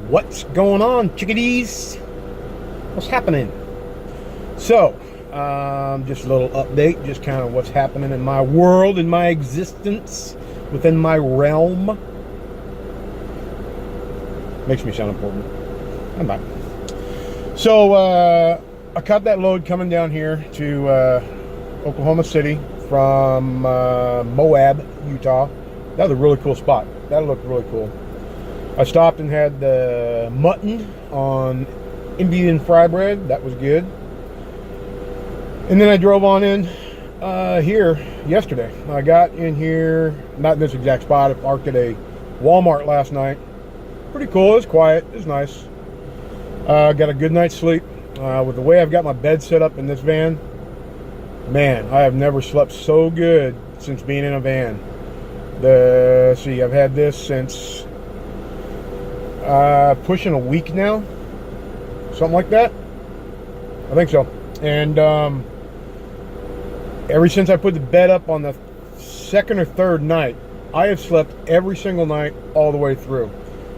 What's going on, chickadees? What's happening? So, just a little update, just kind of what's happening in my world, in my existence, within my realm. Makes me sound important. I'm not. So, I caught that load coming down here to Oklahoma City from Moab, Utah. That was a really cool spot. That looked really cool. I stopped and had the mutton on Indian fry bread. That was good. And then I drove on in here yesterday. I got in here, not in this exact spot. I parked at a Walmart last night. Pretty cool. It was quiet. It was nice. Got a good night's sleep. With the way I've got my bed set up in this van, man, I have never slept so good since being in a van. See, I've had this since pushing a week now, something like that. I think so. And ever since I put the bed up on the second or third night, I have slept every single night all the way through.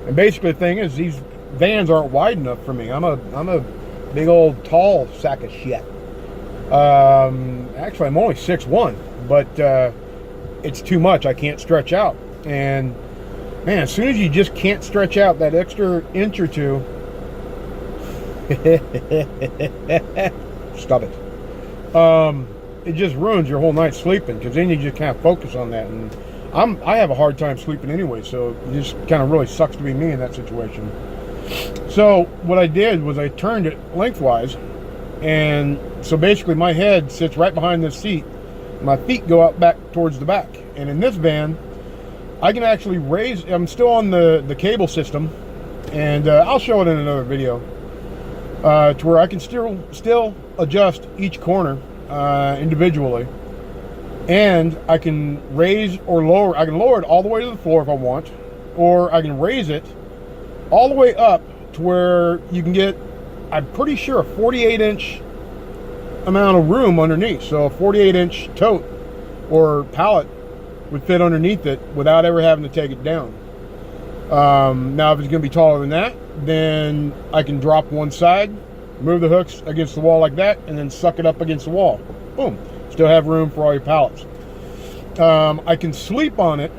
And basically the thing is, these vans aren't wide enough for me. I'm a big old tall sack of shit. Actually, I'm only 6'1", but it's too much. I can't stretch out. And man, as soon as you just can't stretch out that extra inch or two, stop it. It just ruins your whole night sleeping, because then you just kind of focus on that. And I have a hard time sleeping anyway, so it just kind of really sucks to be me in that situation. So what I did was I turned it lengthwise, and so basically my head sits right behind this seat. My feet go out back towards the back. And in this van, I can actually raise, I'm still on the cable system, and I'll show it in another video, to where I can still adjust each corner individually. And I can raise or lower, I can lower it all the way to the floor if I want, or I can raise it all the way up to where you can get, I'm pretty sure, a 48-inch amount of room underneath. So a 48-inch tote or pallet would fit underneath it without ever having to take it down. Now, if it's going to be taller than that, then I can drop one side, move the hooks against the wall like that, and then suck it up against the wall. Boom. Still have room for all your pallets. I can sleep on it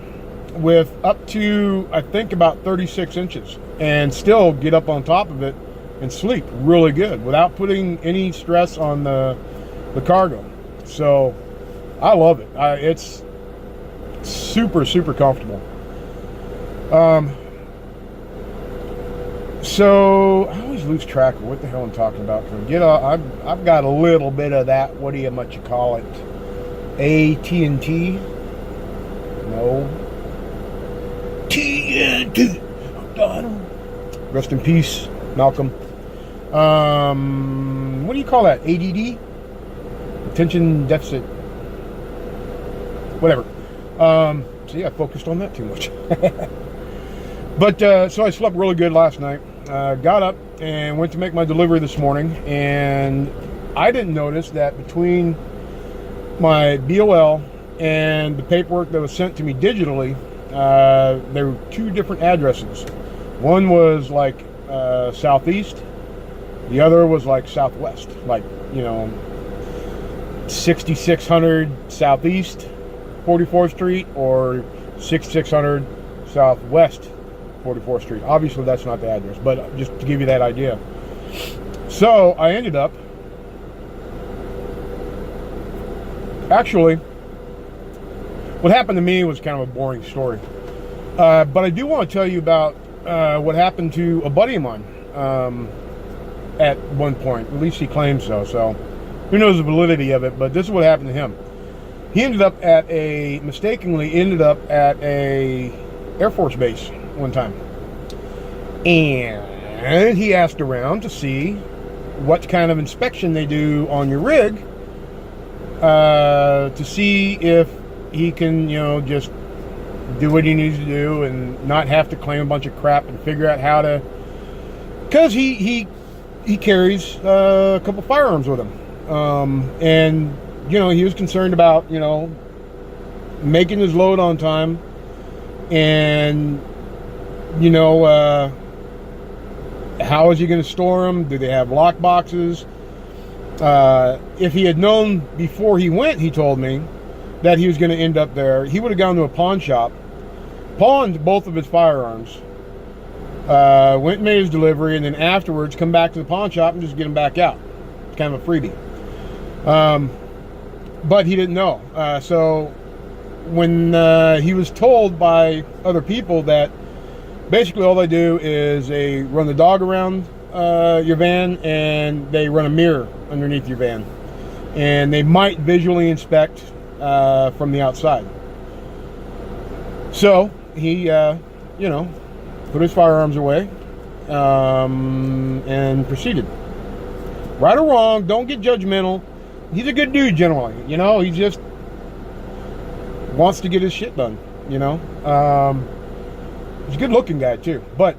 with up to, I think, about 36 inches and still get up on top of it and sleep really good without putting any stress on the cargo. So I love it. It's super comfortable. So I always lose track of what the hell I'm talking about. I've got a little bit of that, what do you call it, AT&T? No, TNT. Rest in peace, Malcolm. What do you call that? ADD? Attention deficit. Whatever. So yeah, I focused on that too much. But so I slept really good last night. Got up and went to make my delivery this morning, and I didn't notice that between my BOL and the paperwork that was sent to me digitally, there were two different addresses. One was like southeast, the other was like southwest, like, 6600 southeast 44th Street or 6600 southwest 44th Street. Obviously that's not the address, but just to give you that idea. So I ended up, actually, what happened to me was kind of a boring story, but I do want to tell you about what happened to a buddy of mine at one point. At least he claims so. So who knows the validity of it, but this is what happened to him. He mistakenly ended up at a Air Force base one time. And he asked around to see what kind of inspection they do on your rig, to see if he can, just do what he needs to do and not have to claim a bunch of crap and figure out how to, because he carries a couple firearms with him. And he was concerned about, making his load on time and, How is he going to store them? Do they have lock boxes? If he had known before he went, he told me, that he was going to end up there, he would have gone to a pawn shop, pawned both of his firearms, went and made his delivery, and then afterwards come back to the pawn shop and just get them back out. It's kind of a freebie. But he didn't know. So when he was told by other people that basically all they do is they run the dog around your van and they run a mirror underneath your van, and they might visually inspect from the outside. So he, put his firearms away and proceeded. Right or wrong, don't get judgmental. He's a good dude generally, he just wants to get his shit done, He's a good looking guy too. But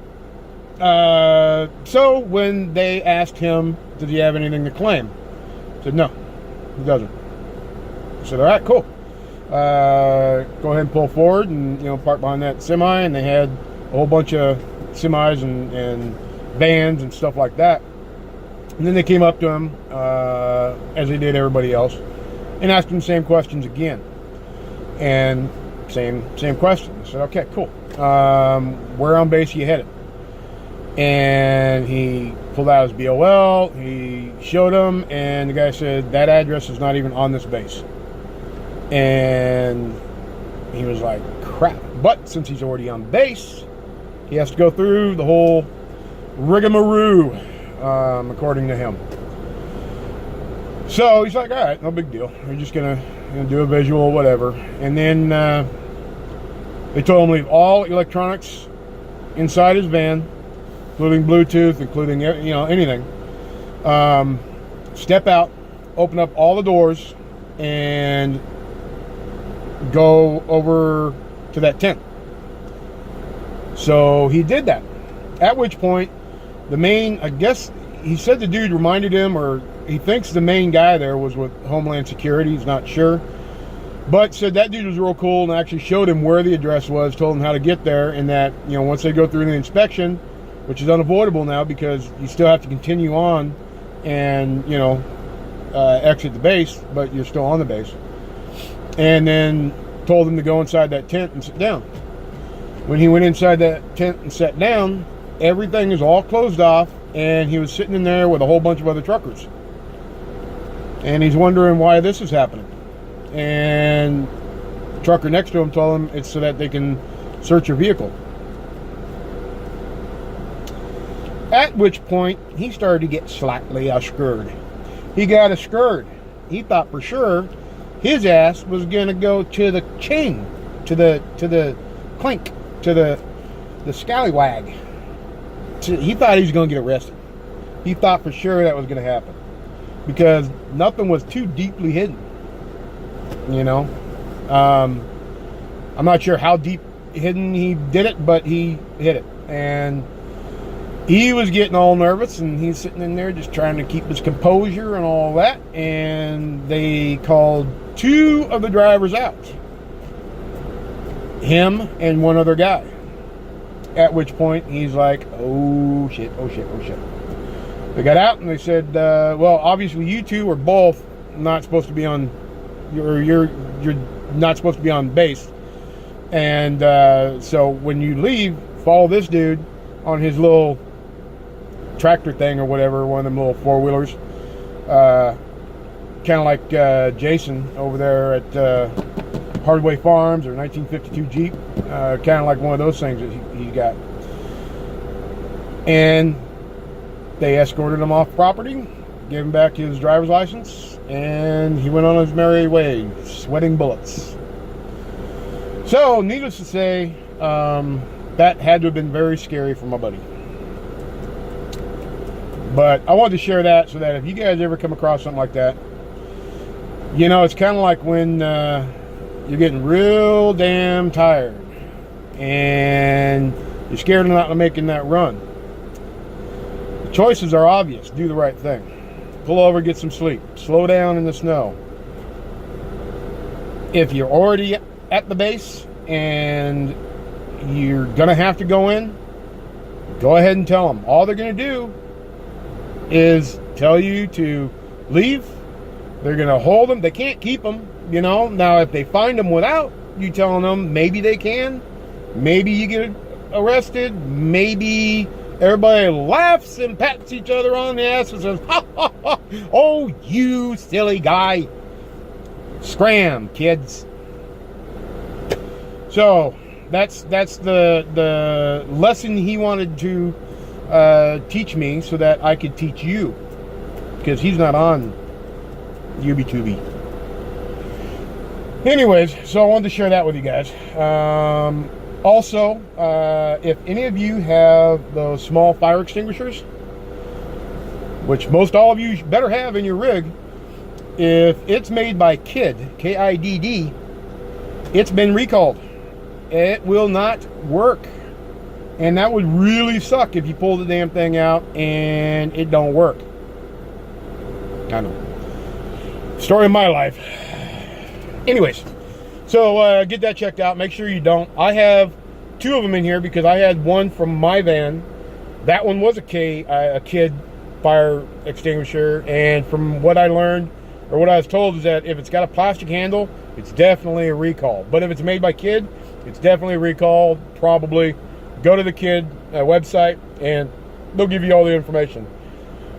so when they asked him, did he have anything to claim? He said, no, he doesn't. I said, all right, cool. Go ahead and pull forward and, park behind that semi. And they had a whole bunch of semis and vans and stuff like that. And then they came up to him, as they did everybody else, and asked him the same questions again. And same question. I said, okay, cool. Where on base are you headed? And he pulled out his BOL. He showed him, and the guy said, that address is not even on this base. And he was like, crap. But since he's already on base, he has to go through the whole rigmarole, according to him. So he's like, all right, no big deal. We're just gonna do a visual, whatever. And then they told him to leave all electronics inside his van, including Bluetooth, including anything. Step out, open up all the doors, and go over to that tent. So he did that. At which point, the main, I guess, he said the dude reminded him, or he thinks the main guy there was with Homeland Security. He's not sure. But said that dude was real cool and actually showed him where the address was, told him how to get there, and that, once they go through the inspection, which is unavoidable now because you still have to continue on and, exit the base, but you're still on the base. And then told him to go inside that tent and sit down. When he went inside that tent and sat down, everything is all closed off, and he was sitting in there with a whole bunch of other truckers. And he's wondering why this is happening. And the trucker next to him told him it's so that they can search your vehicle. At which point, he started to get slightly scared. He got scared. He thought for sure his ass was going to go to the chain, to the clink, to the scallywag. He thought he was going to get arrested. He thought for sure that was going to happen because nothing was too deeply hidden. I'm not sure how deep hidden he did it, but he hit it. And he was getting all nervous, and he's sitting in there just trying to keep his composure and all that. And they called 2 of the drivers out, him and one other guy. At which point he's like, oh shit. They got out and they said, well, obviously you two are both not supposed to be on, you're not supposed to be on base. And so when you leave, follow this dude on his little tractor thing or whatever, one of them little 4-wheelers. Kind of like Jason over there at Hardway Farms or 1952 Jeep. Kind of like one of those things that he got. And they escorted him off property, gave him back his driver's license, and he went on his merry way, sweating bullets. So, needless to say, that had to have been very scary for my buddy. But I wanted to share that so that if you guys ever come across something like that, it's kind of like when you're getting real damn tired and you're scared of not making that run. The choices are obvious. Do the right thing. Pull over, get some sleep. Slow down in the snow. If you're already at the base and you're going to have to go in, go ahead and tell them. All they're going to do is tell you to leave. They're going to hold them. They can't keep them, you know. Now, if they find them without you telling them, maybe they can. Maybe you get arrested. Maybe everybody laughs and pats each other on the ass and says, ha, ha, ha. Oh, you silly guy. Scram, kids. So that's the lesson he wanted to teach me so that I could teach you, because he's not on UBTubi. Anyways, so I wanted to share that with you guys. Also, if any of you have those small fire extinguishers, which most all of you better have in your rig, if it's made by Kidd, K-I-D-D, it's been recalled. It will not work. And that would really suck if you pull the damn thing out and it don't work. I know. Story of my life. Anyways, so get that checked out. Make sure you don't. I have 2 of them in here because I had one from my van. That one was a Kidd fire extinguisher. And from what I learned, or what I was told, is that if it's got a plastic handle, it's definitely a recall. But if it's made by Kidd, it's definitely a recall. Probably go to the Kidd website and they'll give you all the information.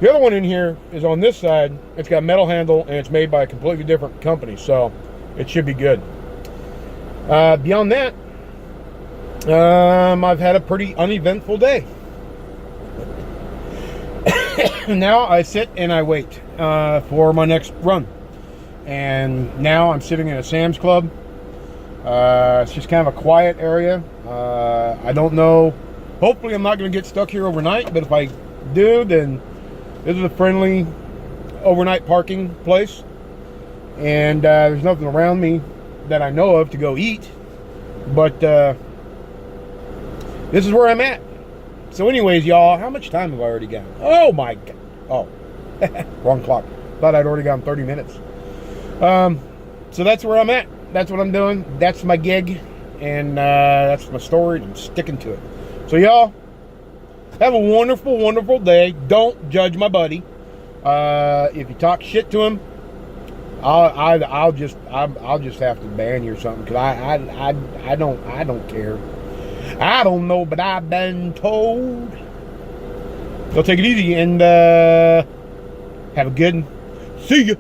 The other one in here is on this side. It's got a metal handle and it's made by a completely different company, so it should be good. Beyond that, I've had a pretty uneventful day. Now I sit and I wait for my next run. And now I'm sitting in a Sam's Club. It's just kind of a quiet area. I don't know. Hopefully I'm not going to get stuck here overnight, but if I do, then this is a friendly overnight parking place. And there's nothing around me that I know of to go eat. But this is where I'm at. So anyways, y'all, how much time have I already got? Oh my God. Oh, wrong clock. Thought I'd already gone 30 minutes. So that's where I'm at. That's what I'm doing. That's my gig. And that's my story. I'm sticking to it. So y'all, have a wonderful, wonderful day. Don't judge my buddy. If you talk shit to him, I'll just have to ban you or something, because I don't care. I don't know, but I've been told. So take it easy and have a good one. See ya.